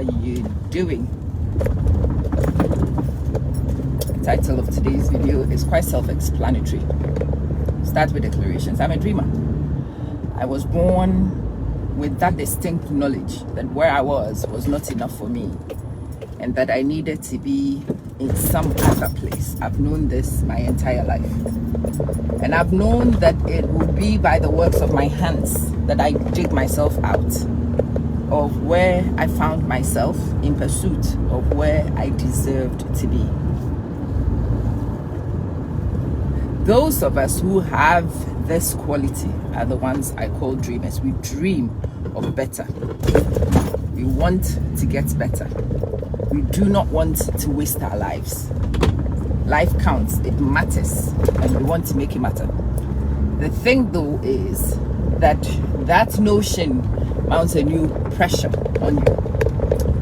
you doing? The title of today's video is quite self-explanatory. Start with declarations. I'm a dreamer. I was born with that distinct knowledge that where I was not enough for me, and that I needed to be in some other place. I've known this my entire life, and I've known that it will be by the works of my hands that I dig myself out of where I found myself in pursuit of where I deserved to be. Those of us who have this quality are the ones I call dreamers. We dream of better. We want to get better. We do not want to waste our lives. Life counts, it matters, and we want to make it matter. The thing though is that notion mounts a new pressure on you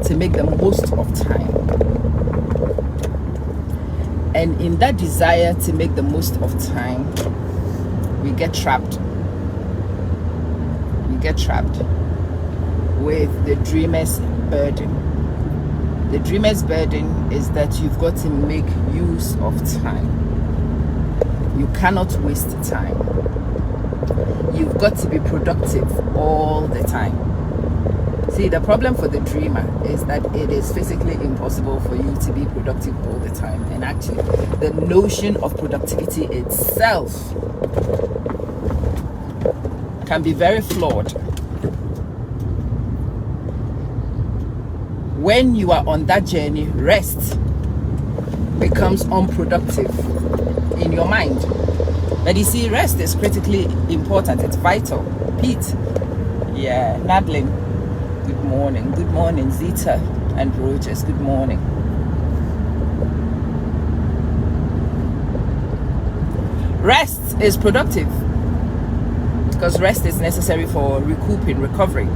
to make the most of time. And in that desire to make the most of time, we get trapped. We get trapped with the dreamer's burden. The dreamer's burden is that you've got to make use of time. You cannot waste time. You've got to be productive all the time. See, the problem for the dreamer is that it is physically impossible for you to be productive all the time. And actually, the notion of productivity itself can be very flawed. When you are on that journey, rest becomes unproductive in your mind. But you see, rest is critically important. It's vital. Pete, yeah, Nadlin, good morning. Good morning, Zita and Rogers, good morning. Rest is productive because rest is necessary for recouping, recovery,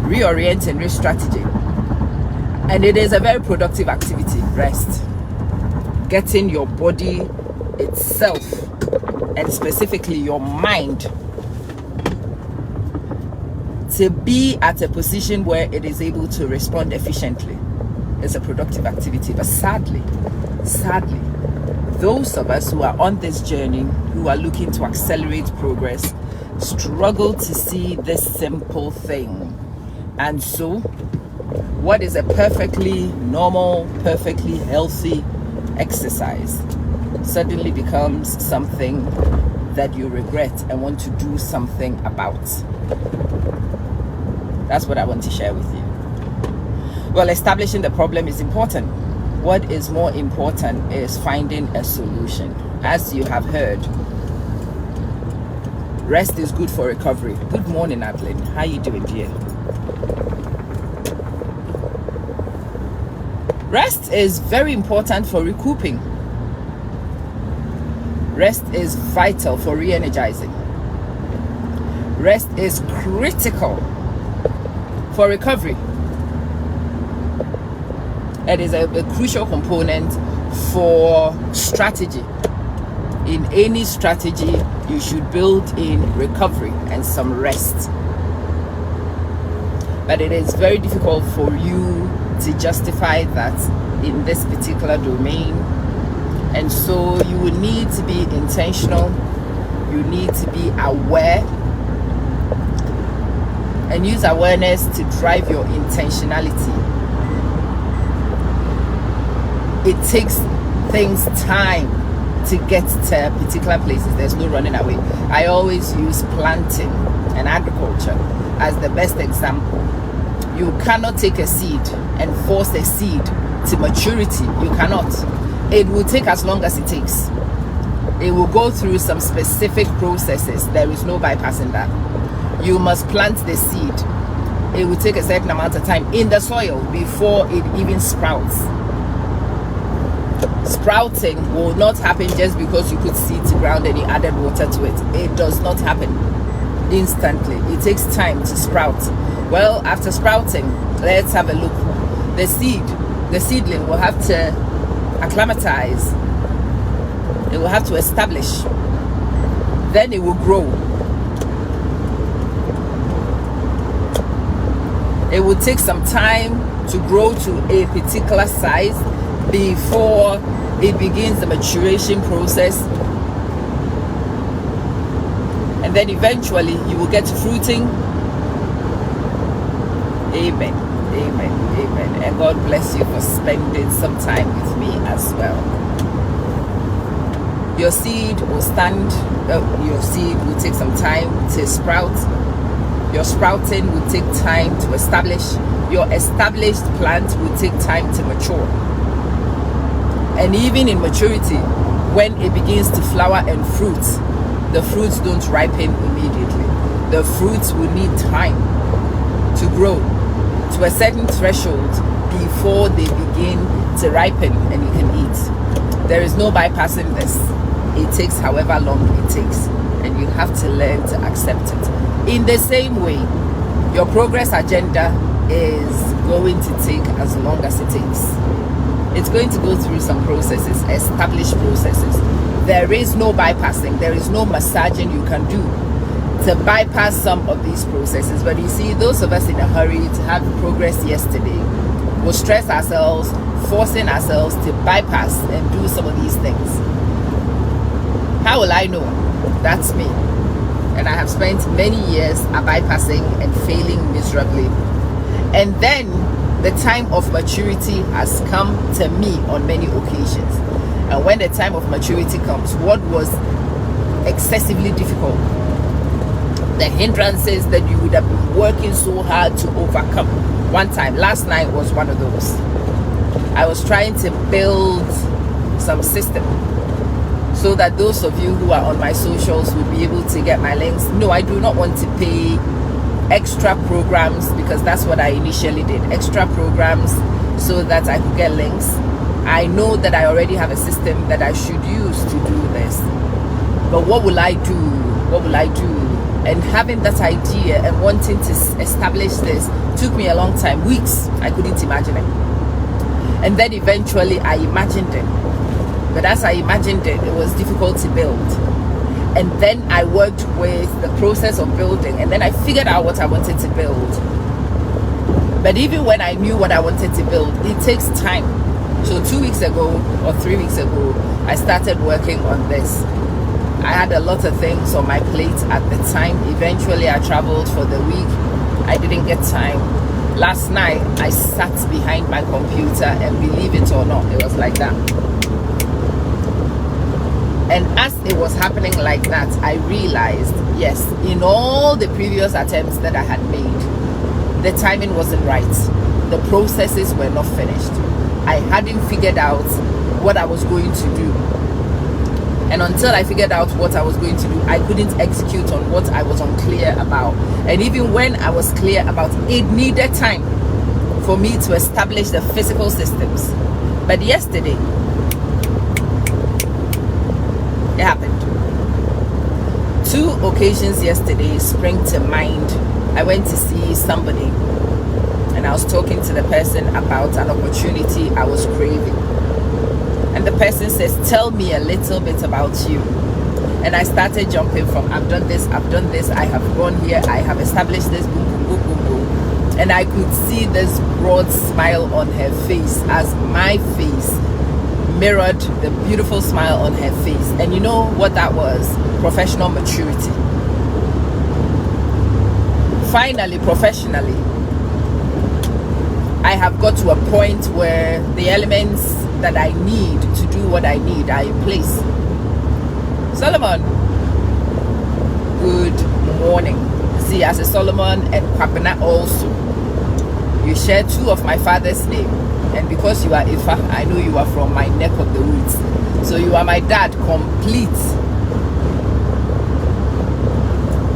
reorienting, re-strategy. And it is a very productive activity, rest. Getting your body itself, and specifically your mind, to be at a position where it is able to respond efficiently is a productive activity. But sadly, those of us who are on this journey, who are looking to accelerate progress, struggle to see this simple thing. And so, what is a perfectly normal, perfectly healthy exercise suddenly becomes something that you regret and want to do something about. That's what I want to share with you. Well, establishing the problem is important. What is more important is finding a solution. As you have heard, rest is good for recovery. Good morning, Adeline. How you doing, dear? Rest is very important for recouping. Rest is vital for re-energizing. Rest is critical for recovery. It is a crucial component for strategy. In any strategy, you should build in recovery and some rest. But it is very difficult for you to justify that in this particular domain. And so you will need to be intentional. You need to be aware and use awareness to drive your intentionality. It takes things time to get to particular places. There's no running away. I always use planting and agriculture as the best example. You cannot take a seed and force a seed to maturity. You cannot. It will take as long as it takes. It will go through some specific processes. There is no bypassing that. You must plant the seed. It will take a certain amount of time in the soil before it even sprouts. Sprouting will not happen just because you put seed to ground and you added water to it. It does not happen instantly. It takes time to sprout. Well, after sprouting, let's have a look. The seedling will have to acclimatize. It will have to establish. Then it will grow. It will take some time to grow to a particular size before it begins the maturation process. And then eventually you will get to fruiting. Amen. Amen. Amen. And God bless you for spending some time with me as well. Your seed will stand, your seed will take some time to sprout. Your sprouting will take time to establish. Your established plant will take time to mature. And even in maturity, when it begins to flower and fruit, the fruits don't ripen immediately. The fruits will need time to grow to a certain threshold before they begin to ripen and you can eat. There is no bypassing this. It takes however long it takes, and you have to learn to accept it. In the same way, your progress agenda is going to take as long as it takes. It's going to go through some processes, established processes. There is no bypassing. There is no massaging you can do to bypass some of these processes. But you see, those of us in a hurry to have progress yesterday will stress ourselves, forcing ourselves to bypass and do some of these things. How will I know? That's me. And I have spent many years bypassing and failing miserably. And then the time of maturity has come to me on many occasions. And when the time of maturity comes, what was excessively difficult, the hindrances that you would have been working so hard to overcome. One time, last night was one of those. I was trying to build some system so that those of you who are on my socials will be able to get my links. No, I do not want to pay extra programs, because that's what I initially did. Extra programs so that I could get links. I know that I already have a system that I should use to do this. But what will I do? What will I do? And having that idea and wanting to establish this took me a long time, weeks. I couldn't imagine it. And then eventually I imagined it. But as I imagined it, it was difficult to build. And then I worked with the process of building, and then I figured out what I wanted to build. But even when I knew what I wanted to build, it takes time. So 2 weeks ago or 3 weeks ago, I started working on this. I had a lot of things on my plate at the time. Eventually I traveled for the week. I didn't get time. Last night I sat behind my computer, and believe it or not, it was like that. And as it was happening like that, I realized, yes, in all the previous attempts that I had made, the timing wasn't right. The processes were not finished. I hadn't figured out what I was going to do. And until I figured out what I was going to do, I couldn't execute on what I was unclear about. And even when I was clear about it, needed time for me to establish the physical systems. But yesterday, it happened. 2 occasions yesterday spring to mind. I went to see somebody, and I was talking to the person about an opportunity I was craving. And the person says, tell me a little bit about you. And I started jumping from, I've done this, I have gone here, I have established this, boom, boom, boom, boom, boom. And I could see this broad smile on her face as my face mirrored the beautiful smile on her face. And you know what that was? Professional maturity. Finally, professionally, I have got to a point where the elements that I need to do what I need are in place. Solomon, good morning. See, as a Solomon and Kwapena also, you share 2 of my father's name. And because you are Ifa, I know you are from my neck of the woods. So you are my dad, complete.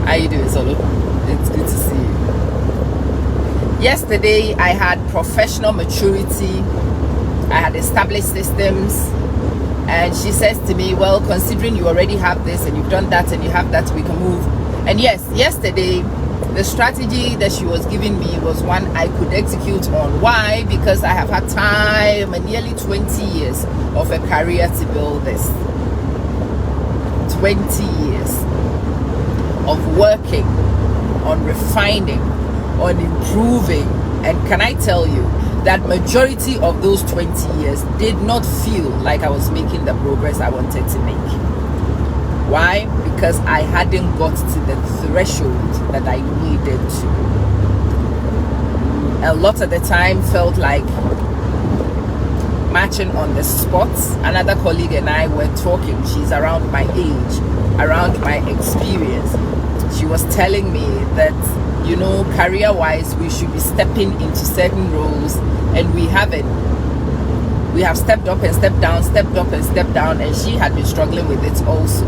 How you doing, Solo? It's good to see you. Yesterday, I had professional maturity. I had established systems. And she says to me, well, considering you already have this and you've done that and you have that, we can move. And yes, yesterday, the strategy that she was giving me was one I could execute on. Why? Because I have had time and nearly 20 years of a career to build this. 20 years of working on refining, on improving. And can I tell you that majority of those 20 years did not feel like I was making the progress I wanted to make. Why? Because I hadn't got to the threshold that I needed to. A lot of the time felt like matching on the spot. Another colleague and I were talking. She's around my age, around my experience. She was telling me that, you know, career-wise, we should be stepping into certain roles, and we haven't. We have stepped up and stepped down, stepped up and stepped down, and she had been struggling with it also.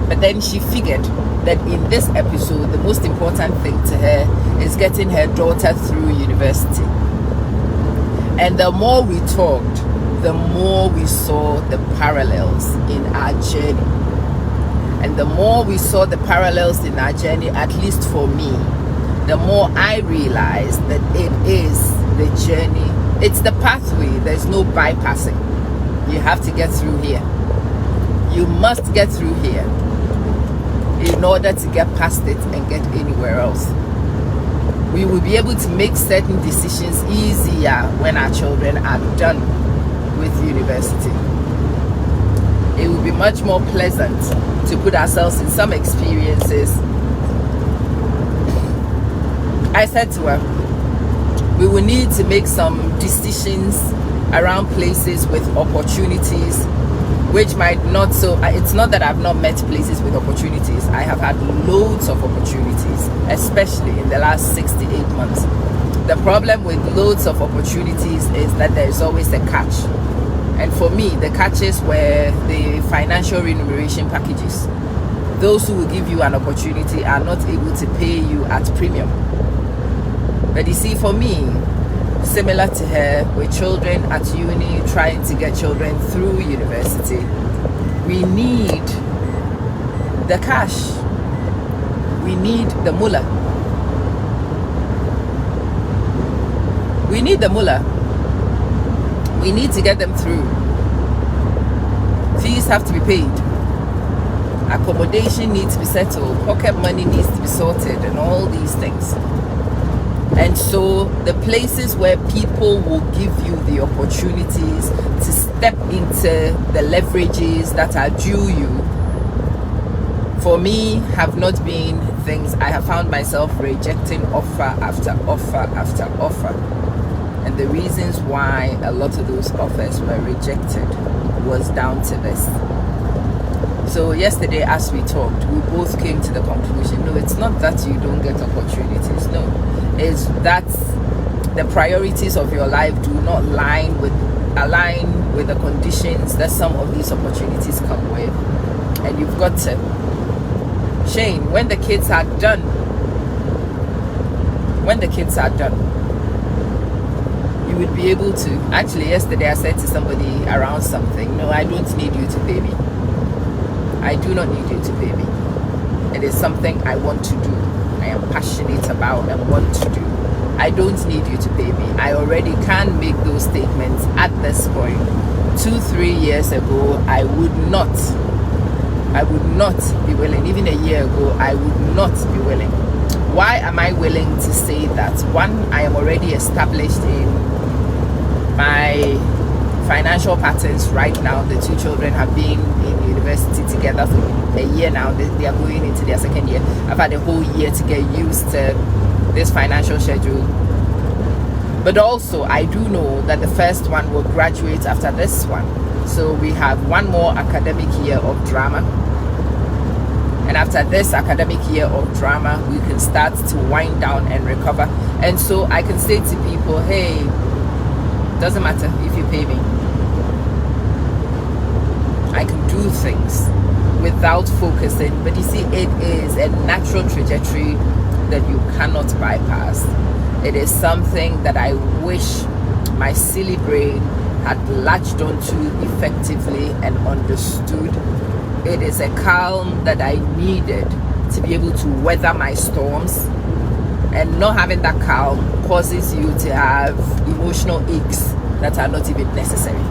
But then she figured that in this episode, the most important thing to her is getting her daughter through university. And the more we talked, the more we saw the parallels in our journey. And the more we saw the parallels in our journey, at least for me, the more I realized that it is the journey. It's the pathway. There's no bypassing. You have to get through here. You must get through here in order to get past it and get anywhere else. We will be able to make certain decisions easier when our children are done with university. It will be much more pleasant to put ourselves in some experiences. I said to her, we will need to make some decisions around places with opportunities, which might not, so it's not that I've not met places with opportunities. I have had loads of opportunities, especially in the last 6 to 8 months. The problem with loads of opportunities is that there's always a catch. And for me, the catches were the financial remuneration packages. Those who will give you an opportunity are not able to pay you at premium. But you see, for me, similar to her, with children at uni, trying to get children through university, we need the cash. We need the mullah. We need the mullah. We need to get them through. Fees have to be paid. Accommodation needs to be settled. Pocket money needs to be sorted, and all these things. And so the places where people will give you the opportunities to step into the leverages that are due you, for me, have not been things. I have found myself rejecting offer after offer after offer. And the reasons why a lot of those offers were rejected was down to this. So yesterday, as we talked, we both came to the conclusion, no, it's not that you don't get opportunities. No, it's that the priorities of your life do not align with the conditions that some of these opportunities come with. And you've got to, Shane, when the kids are done, you would be able to. Actually, yesterday I said to somebody around something, no, I don't need you to pay me. I do not need you to pay me. It is something I want to do. I am passionate about and want to do. I don't need you to pay me. I already can make those statements at this point. 2-3 years ago, I would not be willing. Even a year ago, I would not be willing. Why am I willing to say that? One, I am already established in my financial patterns right now. The two children have been in university together for a year now. They are going into their second year. I've had a whole year to get used to this financial schedule. But also, I do know that the first one will graduate after this one. So we have one more academic year of drama. And after this academic year of drama, we can start to wind down and recover. And so I can say to people, hey, doesn't matter if you pay me. I can do things without focusing. But you see, it is a natural trajectory that you cannot bypass. It is something that I wish my silly brain had latched onto effectively and understood. It is a calm that I needed to be able to weather my storms. And not having that calm causes you to have emotional aches that are not even necessary.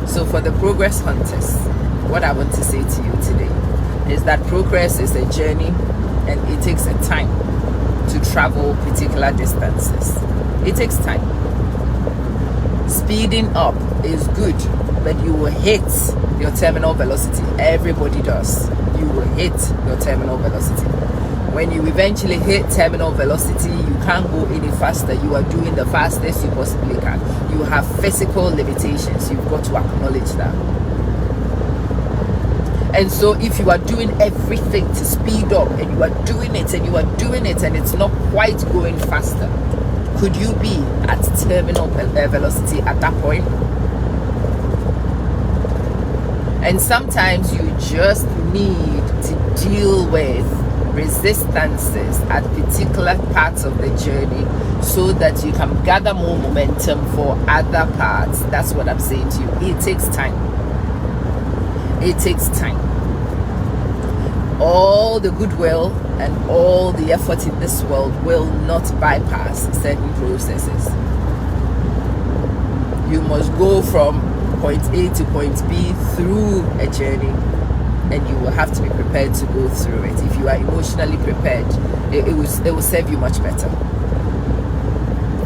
So for the progress hunters, what I want to say to you today is that progress is a journey, and it takes a time to travel particular distances. It takes time. Speeding up is good, but you will hit your terminal velocity. Everybody does. You will hit your terminal velocity. When you eventually hit terminal velocity, you can't go any faster. You are doing the fastest you possibly can. You have physical limitations. You've got to acknowledge that. And so if you are doing everything to speed up, and you are doing it and you are doing it and it's not quite going faster, could you be at terminal velocity at that point? And sometimes you just need to deal with resistances at particular parts of the journey so that you can gather more momentum for other parts. That's what I'm saying to you. It takes time. It takes time. All the goodwill and all the effort in this world will not bypass certain processes. You must go from point A to point B through a journey, and you will have to be prepared to go through it. If you are emotionally prepared, it will serve you much better.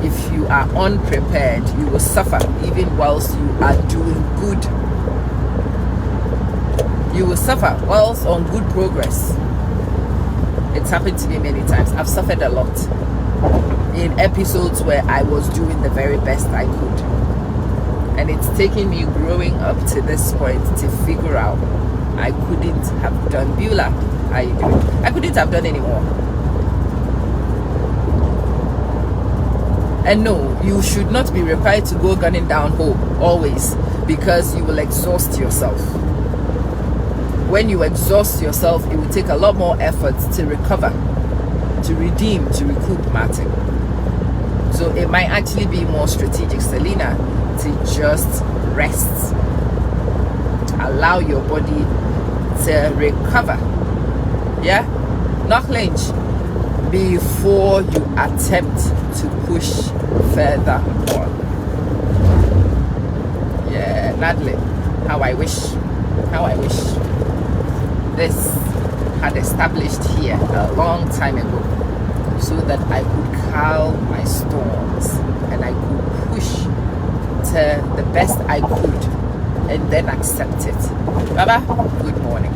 If you are unprepared, you will suffer even whilst you are doing good. You will suffer whilst on good progress. It's happened to me many times. I've suffered a lot in episodes where I was doing the very best I could. And it's taken me growing up to this point to figure out I couldn't have done. Beulah, how you doing? I couldn't have done anymore. And no, you should not be required to go gunning down home always, because you will exhaust yourself. When you exhaust yourself, it will take a lot more effort to recover, to redeem, to recoup, Martin. So it might actually be more strategic, Selena, to just rest. Allow your body to recover. Yeah? Knock lynch before you attempt to push further on. Yeah, Nadley. How I wish this had established here a long time ago, so that I could calm my storms and I could push to the best I could and then accept it. Baba, good morning.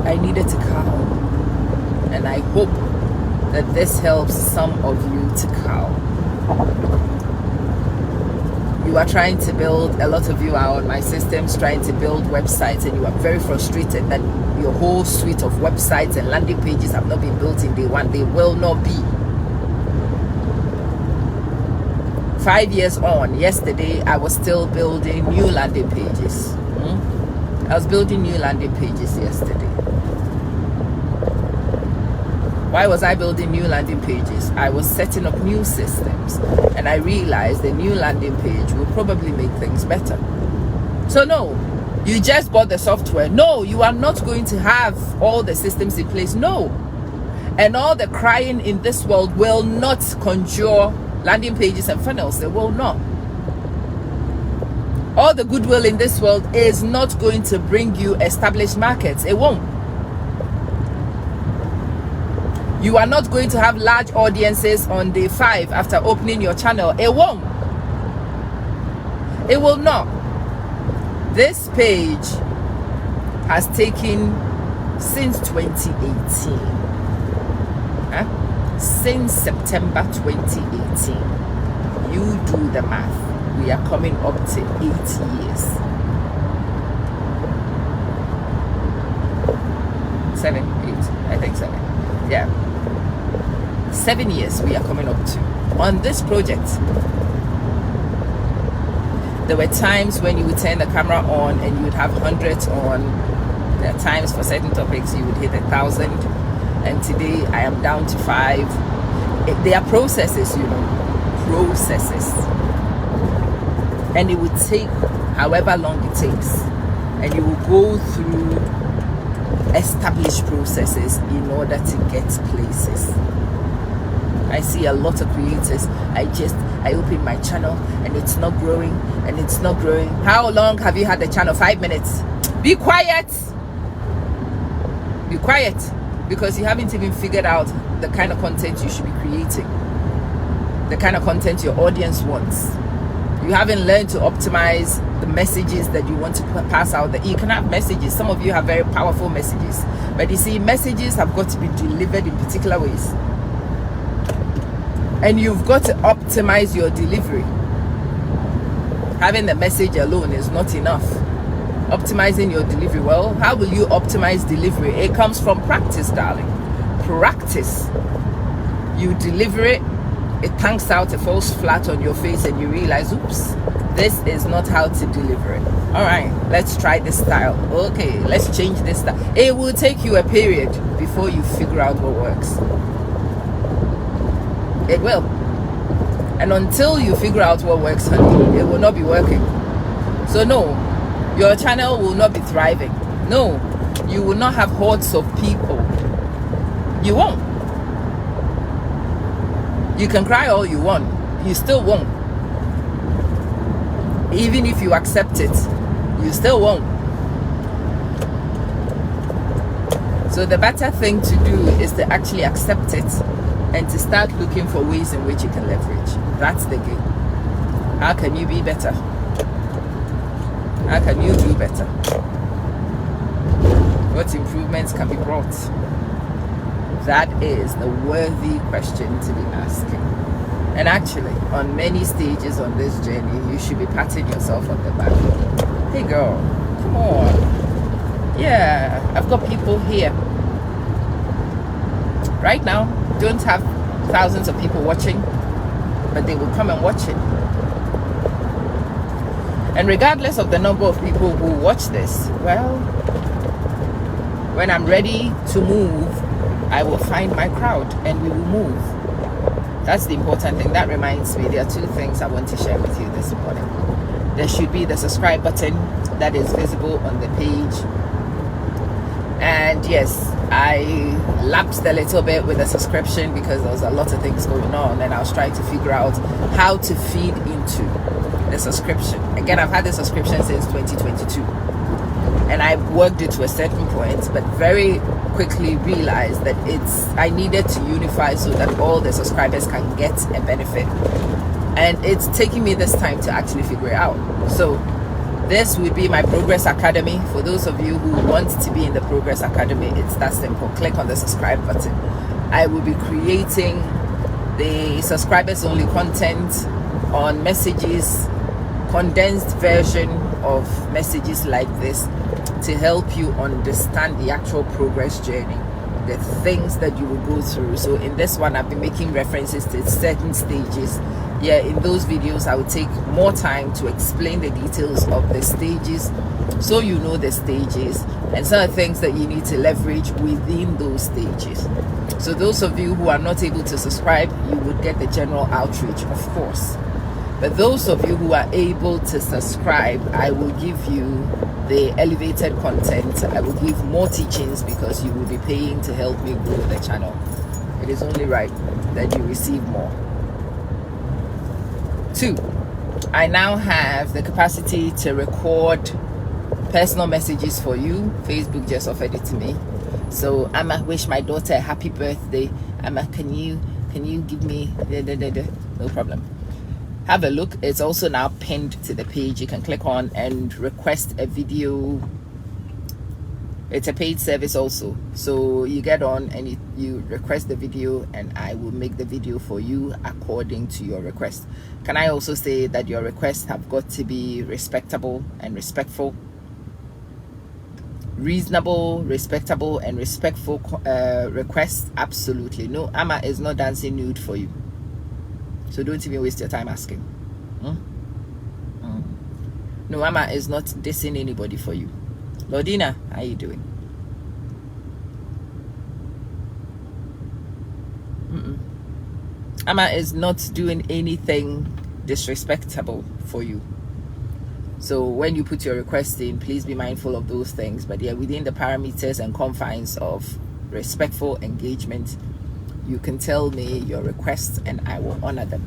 I needed to calm, and I hope that this helps some of you to calm. You are trying to build, a lot of you are on my systems trying to build websites, and you are very frustrated that your whole suite of websites and landing pages have not been built in day one. They will not be. 5 years on, yesterday I was still building new landing pages. I was building new landing pages yesterday. Why was I building new landing pages? I was setting up new systems, and I realized the new landing page will probably make things better. So no, you just bought the software. No, you are not going to have all the systems in place. No. And all the crying in this world will not conjure landing pages and funnels. They will not. All the goodwill in this world is not going to bring you established markets. It won't. You are not going to have large audiences on day 5 after opening your channel. It won't. It will not. This page has taken since 2018. Since September 2018. You do the math. We are coming up to 8 years. 7, 8, I think 7. Yeah. 7 years we are coming up to on this project. There were times when you would turn the camera on and you would have hundreds on. There are times for certain topics you would hit 1,000, and today I am down to 5. There are processes, you know, processes, and it would take however long it takes, and you will go through established processes in order to get places. I see a lot of creators. I opened my channel and it's not growing and it's not growing. How long have you had the channel? 5 minutes. Be quiet. Be quiet, because you haven't even figured out the kind of content you should be creating, the kind of content your audience wants. You haven't learned to optimize the messages that you want to pass out. That you can have messages. Some of you have very powerful messages, but you see, messages have got to be delivered in particular ways, and you've got to optimize your delivery. Having the message alone is not enough. Optimizing your delivery, well, how will you optimize delivery? It comes from practice, darling. Practice. You deliver it, it tanks out, it falls flat on your face, and you realize, oops, this is not how to deliver it. All right, let's try this style. Okay, let's change this style. It will take you a period before you figure out what works. It will. And until you figure out what works, honey, it will not be working. So no, your channel will not be thriving. No, you will not have hordes of people. You won't. You can cry all you want, you still won't. Even if you accept it, you still won't. So the better thing to do is to actually accept it and to start looking for ways in which you can leverage. That's the game. How can you be better? How can you do better? What improvements can be brought? That is the worthy question to be asking. And actually, on many stages on this journey, you should be patting yourself on the back. Hey girl, come on. Yeah, I've got people here. Right now, don't have thousands of people watching, but they will come and watch it. And regardless of the number of people who watch this, well, when I'm ready to move, I will find my crowd and we will move. That's the important thing. That reminds me, there are two things I want to share with you this morning. There should be the subscribe button that is visible on the page. And yes, I lapsed a little bit with the subscription because there was a lot of things going on, and I was trying to figure out how to feed into the subscription. Again, I've had the subscription since 2022. And I worked it to a certain point, but very quickly realized that I needed to unify so that all the subscribers can get a benefit. And it's taking me this time to actually figure it out. So this would be my Progress Academy. For those of you who want to be in the Progress Academy, it's that simple. Click on the subscribe button. I will be creating the subscribers only content on messages, condensed version of messages like this, to help you understand the actual progress journey, the things that you will go through. So in this one, I've been making references to certain stages. Yeah, in those videos, I will take more time to explain the details of the stages, so you know the stages and some of the things that you need to leverage within those stages. So those of you who are not able to subscribe, you would get the general outreach, of course. But those of you who are able to subscribe, I will give you the elevated content. I will give more teachings because you will be paying to help me grow the channel. It is only right that you receive more. 2, I now have the capacity to record personal messages for you. Facebook just offered it to me. So Amma, wish my daughter a happy birthday. Amma, can you give me no problem. Have a look. It's also now pinned to the page. You can click on and request a video. It's a paid service also. So you get on and you request the video, and I will make the video for you according to your request. Can I also say that your requests have got to be respectable and respectful? Reasonable, respectable, and respectful requests? Absolutely. No, Amma is not dancing nude for you. So don't even waste your time asking. No, Amma is not dissing anybody for you. Lordina, how are you doing? Amma is not doing anything disrespectable for you. So when you put your request in, please be mindful of those things. But yeah, within the parameters and confines of respectful engagement, you can tell me your requests and I will honor them.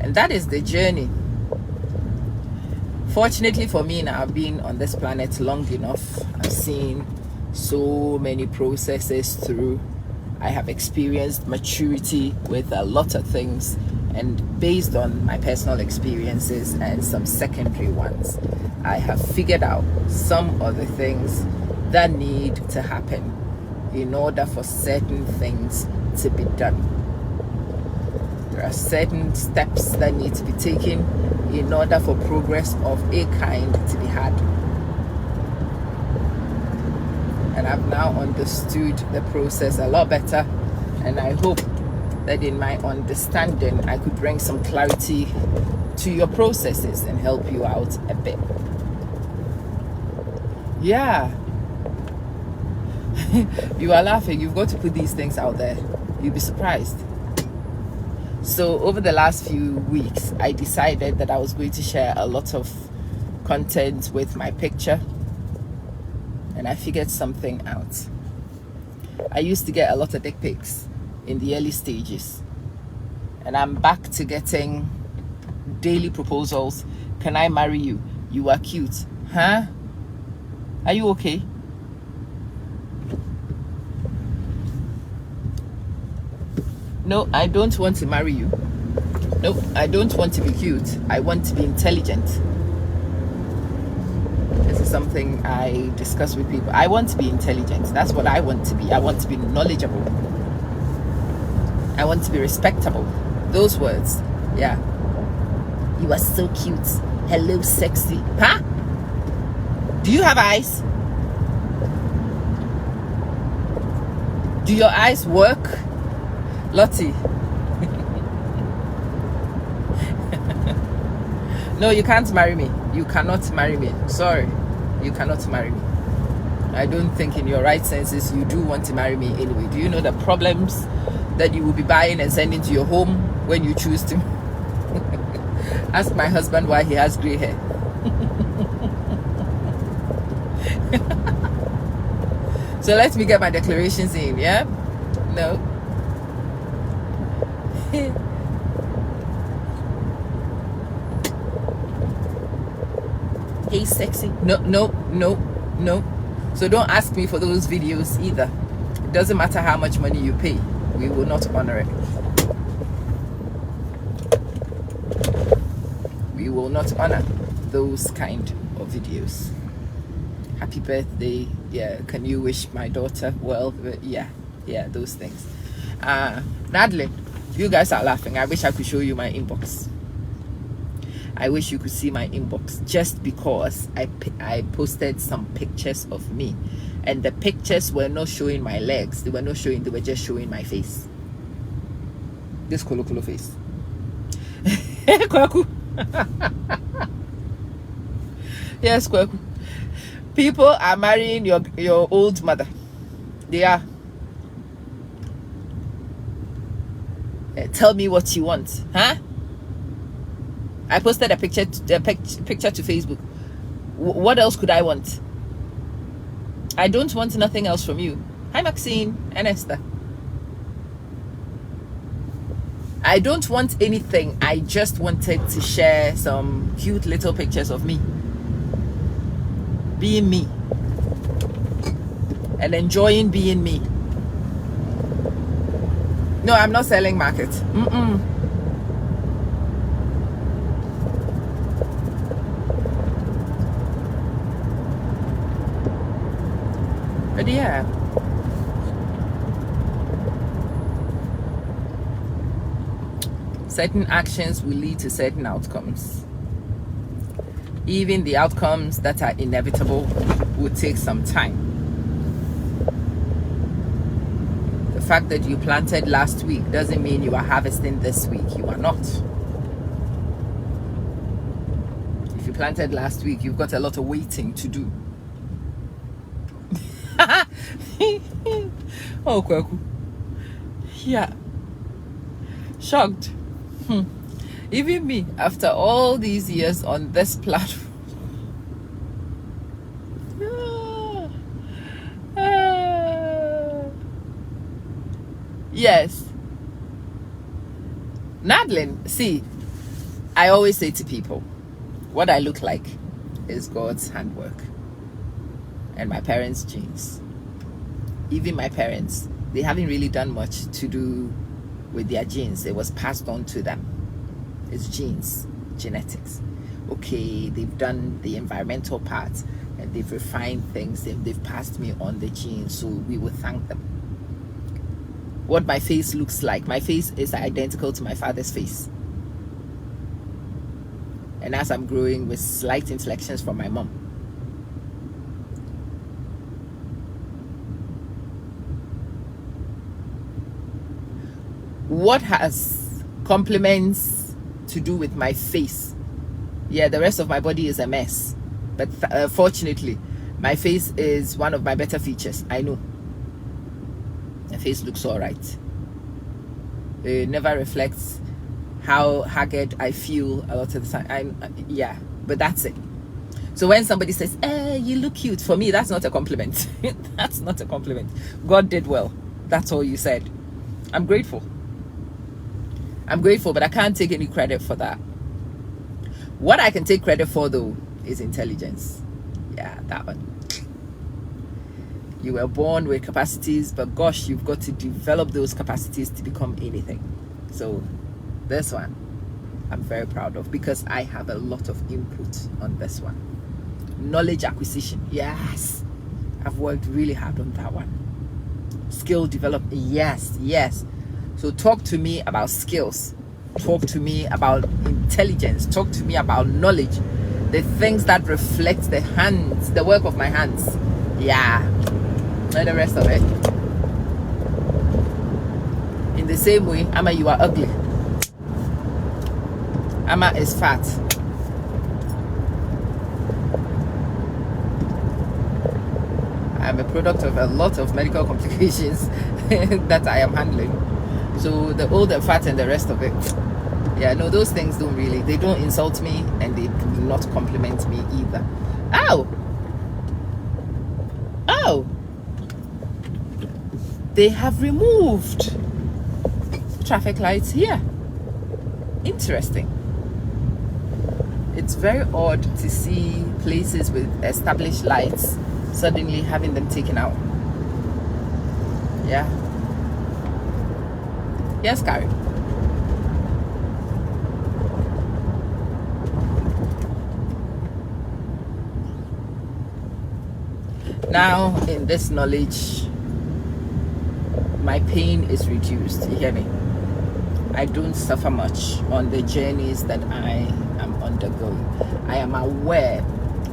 And that is the journey. Fortunately for me, now I've been on this planet long enough. I've seen so many processes through. I have experienced maturity with a lot of things, and based on my personal experiences and some secondary ones, I have figured out some of the things that need to happen in order for certain things to be done. There are certain steps that need to be taken in order for progress of a kind to be had. And I've now understood the process a lot better, and I hope that in my understanding I could bring some clarity to your processes and help you out a bit. Yeah. You are laughing. You've got to put these things out there. You'll be surprised. So over the last few weeks, I decided that I was going to share a lot of content with my picture, and I figured something out. I used to get a lot of dick pics in the early stages, and I'm back to getting daily proposals. Can I marry you? You are cute. Huh? Are you okay? No, I don't want to marry you. No, I don't want to be cute. I want to be intelligent. This is something I discuss with people. I want to be intelligent. That's what I want to be. I want to be knowledgeable. I want to be respectable. Those words. Yeah. You are so cute. Hello, sexy. Huh? Do you have eyes? Do your eyes work? Lottie. No, you can't marry me. You cannot marry me. Sorry. You cannot marry me. I don't think in your right senses you do want to marry me anyway. Do you know the problems that you will be buying and sending to your home when you choose to? Ask my husband why he has gray hair. So let me get my declarations in, yeah? No. Hey sexy. No. So don't ask me for those videos either. It doesn't matter how much money you pay, we will not honor it. We will not honor those kind of videos. Happy birthday. Yeah, can you wish my daughter well? Yeah, those things. Nadlin, you guys are laughing. I wish I could show you my inbox. I wish you could see my inbox, just because I posted some pictures of me, and the pictures were not showing my legs. They were not showing. They were just showing my face. This kolo face. Kwaku. Yes, Kwaku. People are marrying your old mother. They are. Tell me what you want, huh? I posted a picture to Facebook. What else could I want? I don't want nothing else from you. Hi, Maxine and Esther. I don't want anything. I just wanted to share some cute little pictures of me being me and enjoying being me. No, I'm not selling market. But yeah, certain actions will lead to certain outcomes. Even the outcomes that are inevitable will take some time. The fact that you planted last week doesn't mean you are harvesting this week. You are not. If you planted last week, you've got a lot of waiting to do. Oh, Kwaku. Yeah. Shocked. Even me, after all these years on this platform. Yes. Nadlin, see, I always say to people, what I look like is God's handwork and my parents' genes. Even my parents, they haven't really done much to do with their genes. It was passed on to them. It's genes, genetics. Okay, they've done the environmental part and they've refined things. They've passed me on the genes, so we will thank them. What my face looks like, my face is identical to my father's face. And as I'm growing, with slight inflections from my mom. What has compliments to do with my face? Yeah, the rest of my body is a mess, but fortunately my face is one of my better features. I know my face looks all right. It never reflects how haggard I feel a lot of the time. Yeah, but that's it. So when somebody says, you look cute, for me that's not a compliment. That's not a compliment. God did well. That's all you said. I'm grateful, but I can't take any credit for that. What I can take credit for, though, is intelligence. Yeah, that one. You were born with capacities, but gosh, you've got to develop those capacities to become anything. So this one, I'm very proud of, because I have a lot of input on this one. Knowledge acquisition, yes. I've worked really hard on that one. Skill development, yes. So talk to me about skills. Talk to me about intelligence. Talk to me about knowledge. The things that reflect the hands, the work of my hands. Yeah. And the rest of it. In the same way, Ama, you are ugly. Ama is fat. I'm a product of a lot of medical complications that I am handling. So the old and fat and the rest of it, yeah, no, those things they don't insult me, and they do not compliment me either. Oh, they have removed traffic lights here. Interesting. It's very odd to see places with established lights suddenly having them taken out. Yeah. Yes, Carrie. Now, in this knowledge, my pain is reduced. You hear me? I don't suffer much on the journeys that I am undergoing. I am aware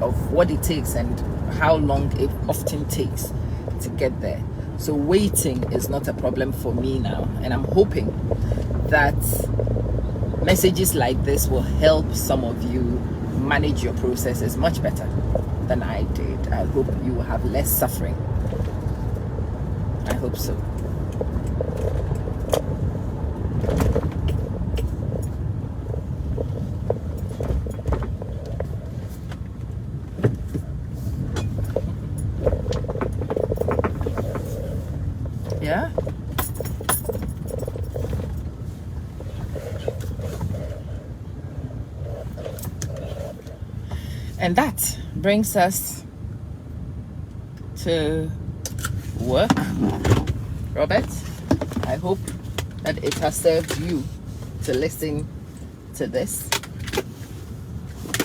of what it takes and how long it often takes to get there. So waiting is not a problem for me now, and I'm hoping that messages like this will help some of you manage your processes much better than I did. I hope you will have less suffering. I hope so. Yeah. And that brings us to work. Robert, I hope that it has served you to listen to this.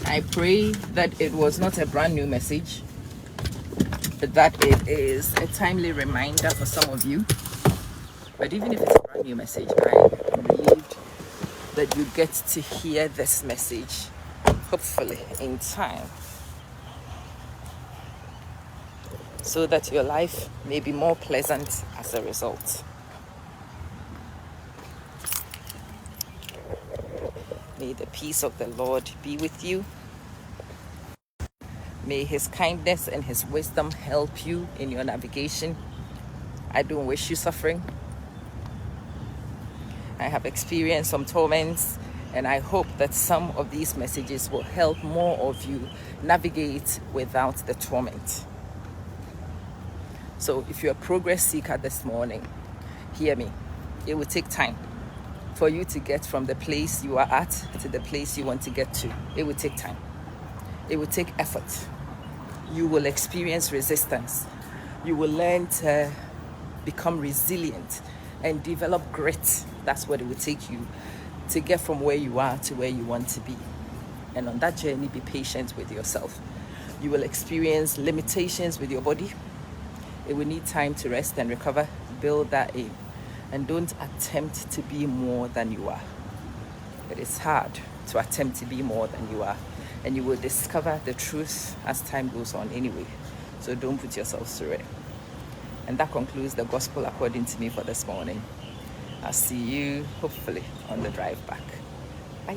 I pray that it was not a brand new message, but that it is a timely reminder for some of you. But even if it's a brand new message, I am relieved that you get to hear this message, hopefully in time, so that your life may be more pleasant as a result. May the peace of the Lord be with you. May his kindness and his wisdom help you in your navigation. I don't wish you suffering. I have experienced some torments, and I hope that some of these messages will help more of you navigate without the torment. So if you're a progress seeker this morning, hear me. It will take time. for you to get from the place you are at to the place you want to get to. It will take time. It will take effort. You will experience resistance. You will learn to become resilient and develop grit. That's what it will take you to get from where you are to where you want to be. And on that journey, be patient with yourself. You will experience limitations with your body. It will need time to rest and recover. Build that in. And don't attempt to be more than you are. It is hard to attempt to be more than you are. And you will discover the truth as time goes on anyway. So don't put yourself through it. And that concludes the gospel according to me for this morning. I'll see you hopefully on the drive back. Bye.